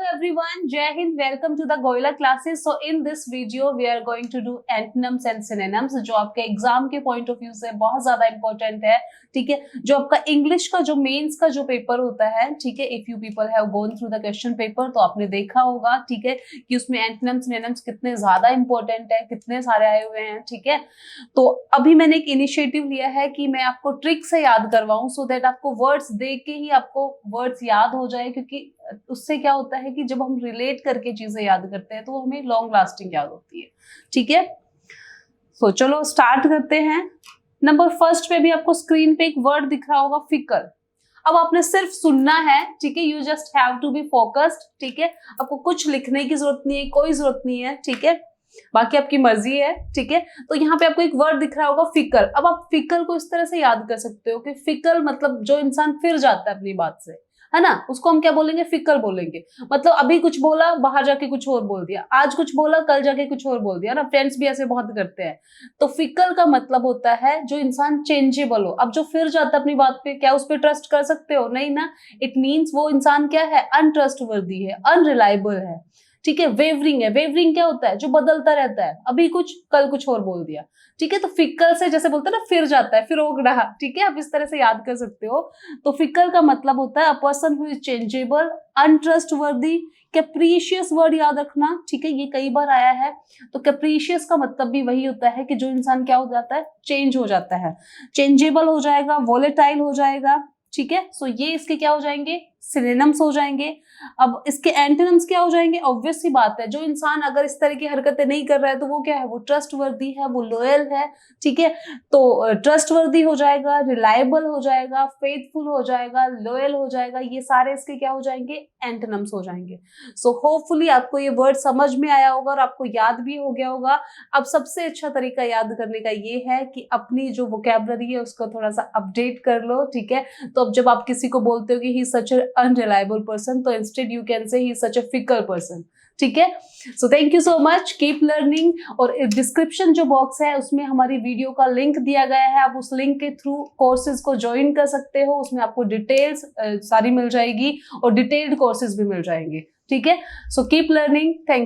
everyone, Jai Hind, welcome to the Goila classes. So in this video we are going to do antonyms and synonyms जो आपके exam के point of view से बहुत ज्यादा important है, ठीक है। जो आपका इंग्लिश का जो मेंस का जो पेपर होता है, ठीक है, if you people have gone through the question paper तो आपने देखा होगा, ठीक है, कि उसमें एंटोनिम्स सिनोनिम्स कितने ज्यादा इंपॉर्टेंट है, कितने सारे आए हुए हैं, ठीक है। तो अभी मैंने एक इनिशिएटिव लिया है कि मैं आपको ट्रिक से याद करवाऊं सो दैट आपको वर्ड्स देख के ही आपको वर्ड्स याद हो जाए, क्योंकि उससे क्या होता है कि जब हम रिलेट करके चीजें याद करते हैं तो वो हमें लॉन्ग लास्टिंग याद होती है, ठीक है। तो चलो स्टार्ट करते हैं। नंबर फर्स्ट पे भी आपको स्क्रीन पे एक वर्ड दिख रहा होगा, फिकल। अब आपने सिर्फ सुनना है, ठीक है, you just have to be focused, ठीक है। आपको कुछ लिखने की जरूरत नहीं है, कोई जरूरत नहीं है, ठीक है, बाकी आपकी मर्जी है, ठीक है। तो यहाँ पे आपको एक वर्ड दिख रहा होगा, फिकल। अब आप फिकल को इस तरह से याद कर सकते हो कि फिकल मतलब जो इंसान फिर जाता है अपनी बात से, है ना, उसको हम क्या बोलेंगे, फिकल बोलेंगे। मतलब अभी कुछ बोला, बाहर जाके कुछ और बोल दिया, आज कुछ बोला, कल जाके कुछ और बोल दिया ना। फ्रेंड्स भी ऐसे बहुत करते हैं। तो फिकल का मतलब होता है जो इंसान चेंजेबल हो। अब जो फिर जाता है अपनी बात पे, क्या उस पर ट्रस्ट कर सकते हो? नहीं ना। इट मीन्स वो इंसान क्या है, अनट्रस्टवर्दी है, अनरिलायबल है, ठीक है। वेवरिंग है। वेवरिंग क्या होता है, जो बदलता रहता है, अभी कुछ कल कुछ और बोल दिया, ठीक है। तो फिकल से जैसे बोलते हैं ना, फिर जाता है, फिर हो रहा, ठीक है, आप इस तरह से याद कर सकते हो। तो फिकल का मतलब होता है a person who is changeable, untrustworthy. Capricious word याद रखना, ठीक है, ये कई बार आया है। तो कैप्रीशियस का मतलब भी वही होता है कि जो इंसान क्या हो जाता है, चेंज हो जाता है, चेंजेबल हो जाएगा, वोलेटाइल हो जाएगा, ठीक है। सो ये इसके क्या हो जाएंगे, सिनोनिम्स हो जाएंगे। अब इसके एंटोनिम्स क्या हो जाएंगे? ऑब्वियस सी बात है, जो इंसान अगर इस तरह की हरकतें नहीं कर रहा है तो वो क्या है, वो ट्रस्टवर्दी है, वो लॉयल है, ठीक है। तो ट्रस्टवर्दी हो जाएगा, रिलायबल हो जाएगा, फेथफुल हो जाएगा, लॉयल हो जाएगा, ये सारे इसके क्या हो जाएंगे, एंटोनिम्स हो जाएंगे। सो होपफुली आपको ये वर्ड समझ में आया होगा और आपको याद भी हो गया होगा। अब सबसे अच्छा तरीका याद करने का ये है कि अपनी जो वोकैबुलरी है उसको थोड़ा सा अपडेट कर लो, ठीक है। तो अब जब आप किसी को बोलते हो कि he is such a unreliable person, तो instead you can say he is such a fickle person, ठीक है। So thank you so much, keep learning. और डिस्क्रिप्शन जो बॉक्स है उसमें हमारी वीडियो का लिंक दिया गया है, आप उस लिंक के थ्रू कोर्सेज को ज्वाइन कर सकते हो। उसमें आपको डिटेल्स सारी मिल जाएगी और डिटेल्ड कोर्सेज भी मिल जाएंगे, ठीक है। So keep learning, thank you.